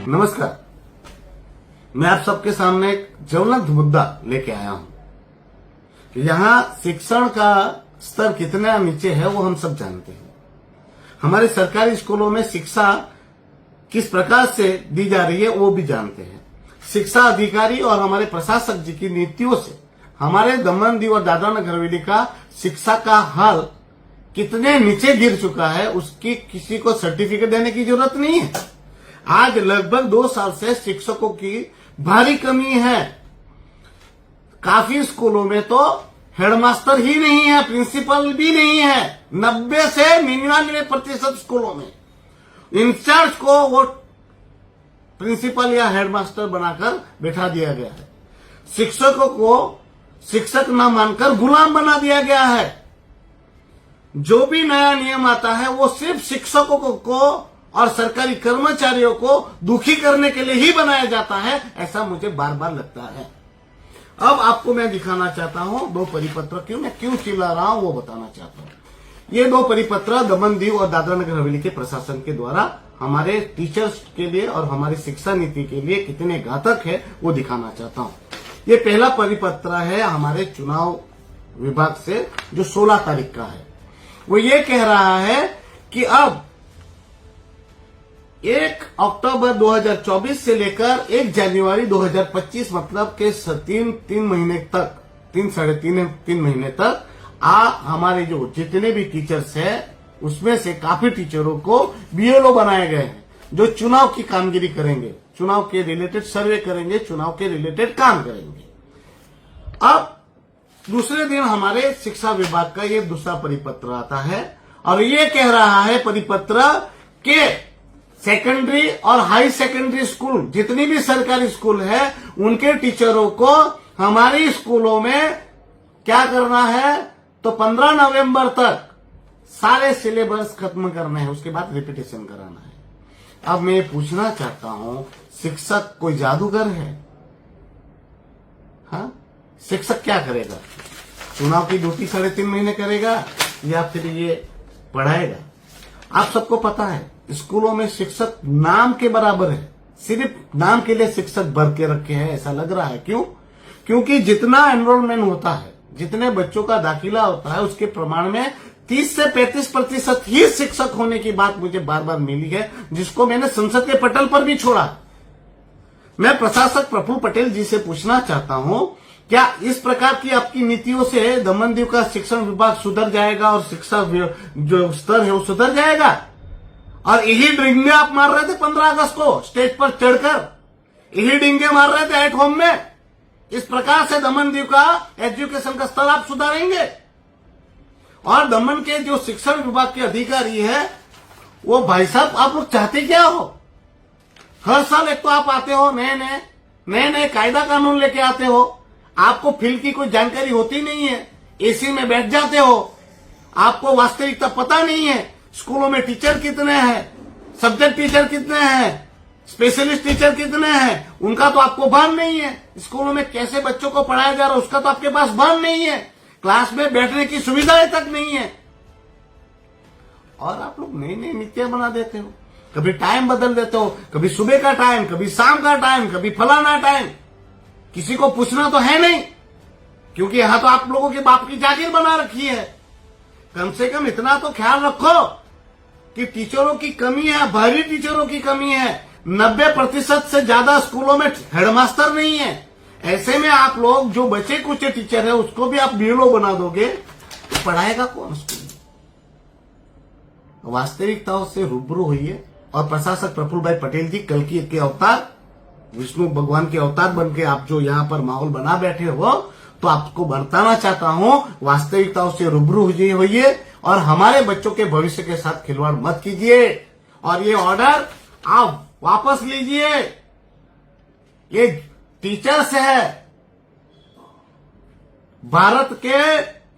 नमस्कार। मैं आप सबके सामने एक ज्वलंत मुद्दा लेके आया हूं। यहाँ शिक्षण का स्तर कितना नीचे है वो हम सब जानते हैं। हमारे सरकारी स्कूलों में शिक्षा किस प्रकार से दी जा रही है वो भी जानते हैं। शिक्षा अधिकारी और हमारे प्रशासक जी की नीतियों से हमारे दमन दीव और दादरा नगर हवेली का शिक्षा का हाल कितने नीचे गिर चुका है उसकी किसी को सर्टिफिकेट देने की जरूरत नहीं है। आज लगभग 2 साल से शिक्षकों की भारी कमी है। काफी स्कूलों में तो हेडमास्टर ही नहीं है, प्रिंसिपल भी नहीं है। 90 से 99% स्कूलों में इंचार्ज को वो प्रिंसिपल या हेडमास्टर बनाकर बैठा दिया गया है। शिक्षकों को शिक्षक न मानकर गुलाम बना दिया गया है। जो भी नया नियम आता है वो सिर्फ शिक्षकों को और सरकारी कर्मचारियों को दुखी करने के लिए ही बनाया जाता है, ऐसा मुझे बार बार लगता है। अब आपको मैं दिखाना चाहता हूं 2 परिपत्र। मैं क्यों चिल्ला रहा हूं वो बताना चाहता हूं। ये 2 परिपत्र दमन दीव और दादरा नगर हवेली के प्रशासन के द्वारा हमारे टीचर्स के लिए और हमारी शिक्षा नीति के लिए कितने घातक है वो दिखाना चाहता हूं। ये पहला परिपत्र है हमारे चुनाव विभाग से जो 16 तारीख का है। वो ये कह रहा है कि अब 1 अक्टूबर 2024 से लेकर 1 जनवरी 2025 मतलब के 3 महीने तक 3 महीने तक हमारे जो जितने भी टीचर्स हैं उसमें से काफी टीचरों को बीएलओ बनाए गए हैं जो चुनाव की कामगिरी करेंगे, चुनाव के रिलेटेड सर्वे करेंगे, चुनाव के रिलेटेड काम करेंगे। अब दूसरे दिन हमारे शिक्षा विभाग का ये दूसरा परिपत्र आता है और ये कह रहा है परिपत्र के सेकेंडरी और हाई सेकेंडरी स्कूल जितनी भी सरकारी स्कूल है उनके टीचरों को हमारी स्कूलों में क्या करना है तो 15 नवंबर तक सारे सिलेबस खत्म करने हैं, उसके बाद रिपीटेशन कराना है। अब मैं पूछना चाहता हूं, शिक्षक कोई जादूगर है? हाँ, शिक्षक क्या करेगा? चुनाव की ड्यूटी 3.5 महीने करेगा या फिर ये पढ़ाएगा? आप सबको पता है स्कूलों में शिक्षक नाम के बराबर है, सिर्फ नाम के लिए शिक्षक भर के रखे हैं ऐसा लग रहा है। क्यों? क्योंकि जितना एनरोलमेंट होता है, जितने बच्चों का दाखिला होता है उसके प्रमाण में 30 से 35% ही शिक्षक होने की बात मुझे बार बार मिली है, जिसको मैंने संसद के पटल पर भी छोड़ा। मैं प्रशासक प्रफुल्ल पटेल जी से पूछना चाहता हूं, क्या इस प्रकार की आपकी नीतियों से दमन दीव का शिक्षण विभाग सुधर जाएगा और शिक्षा जो स्तर है वो सुधर जाएगा? और यही डिंगे आप मार रहे थे 15 अगस्त को स्टेज पर चढ़कर, यही डिंगे मार रहे थे एट होम में। इस प्रकार से दमन दीव का एजुकेशन का स्तर आप सुधारेंगे? और दमन के जो शिक्षण विभाग के अधिकारी है वो भाई साहब आप लोग चाहते क्या हो? हर साल एक तो आप आते हो नए कायदा कानून लेके आते हो, आपको फील्ड की कोई जानकारी होती नहीं है, एसी में बैठ जाते हो, आपको वास्तविकता पता नहीं है। स्कूलों में टीचर कितने हैं, सब्जेक्ट टीचर कितने हैं, स्पेशलिस्ट टीचर कितने हैं, उनका तो आपको भान नहीं है। स्कूलों में कैसे बच्चों को पढ़ाया जा रहा है उसका तो आपके पास भान नहीं है। क्लास में बैठने की सुविधाएं तक नहीं है और आप लोग नई नीतियां बना देते हो। कभी टाइम बदल देते हो, कभी सुबह का टाइम, कभी शाम का टाइम, कभी फलाना टाइम। किसी को पूछना तो है नहीं, क्योंकि यहां तो आप लोगों के बाप की जागीर बना रखी है। कम से कम इतना तो ख्याल रखो कि टीचरों की कमी है, भारी टीचरों की कमी है। 90% से ज्यादा स्कूलों में हेडमास्टर नहीं है। ऐसे में आप लोग जो बचे कुछ टीचर है उसको भी आप बीएलओ बना दोगे तो पढ़ाएगा कौन स्कूल? वास्तविकताओं से रूबरू हुई और प्रशासक प्रफुल्ल भाई पटेल जी कल की के अवतार विष्णु भगवान के अवतार बन के आप जो यहाँ पर माहौल बना बैठे हो, तो आपको बताना चाहता हूं वास्तविकताओं से रूबरू होइए और हमारे बच्चों के भविष्य के साथ खिलवाड़ मत कीजिए और ये ऑर्डर आप वापस लीजिए। ये टीचर्स है, भारत के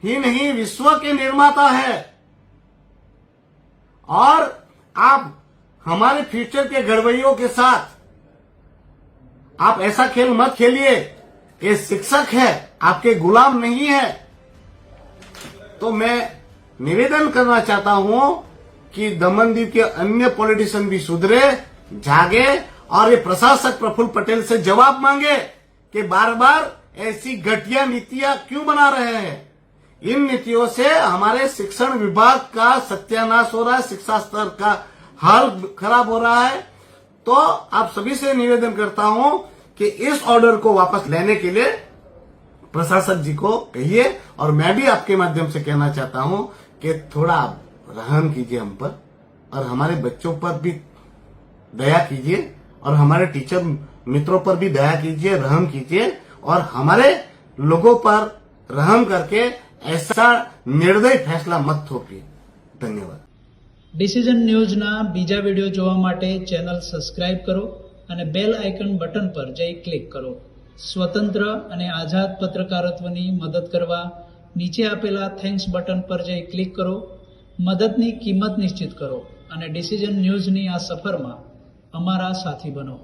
ही नहीं विश्व के निर्माता है और आप हमारे फ्यूचर के घड़वैयों के साथ आप ऐसा खेल मत खेलिए। ये शिक्षक है, आपके गुलाम नहीं है। तो मैं निवेदन करना चाहता हूं कि दमन दीव के अन्य पॉलिटिशियन भी सुधरे, जागे और ये प्रशासक प्रफुल्ल पटेल से जवाब मांगे कि बार बार ऐसी घटिया नीतियां क्यों बना रहे हैं। इन नीतियों से हमारे शिक्षण विभाग का सत्यानाश हो रहा है, शिक्षा स्तर का हाल खराब हो रहा है। तो आप सभी से निवेदन करता हूं कि इस ऑर्डर को वापस लेने के लिए प्रशासक जी को कहिए, और मैं भी आपके माध्यम से कहना चाहता हूं कि थोड़ा रहम कीजिए हम पर, और हमारे बच्चों पर भी दया कीजिए, और हमारे टीचर मित्रों पर भी दया कीजिए, रहम कीजिए, और हमारे लोगों पर रहम करके ऐसा निर्दय फैसला मत थोपिए। धन्यवाद। ડિસિઝન ન્યૂઝના બીજા વિડીયો જોવા માટે ચેનલ સબસ્ક્રાઇબ કરો અને બેલ આઇકન બટન પર જઈ ક્લિક કરો. સ્વતંત્ર અને આઝાદ પત્રકારત્વની મદદ કરવા નીચે આપેલા થેન્ક્સ બટન પર જઈ ક્લિક કરો. મદદની કિંમત નિશ્ચિત કરો અને ડિસિઝન ન્યૂઝની આ સફરમાં અમારા સાથી બનો.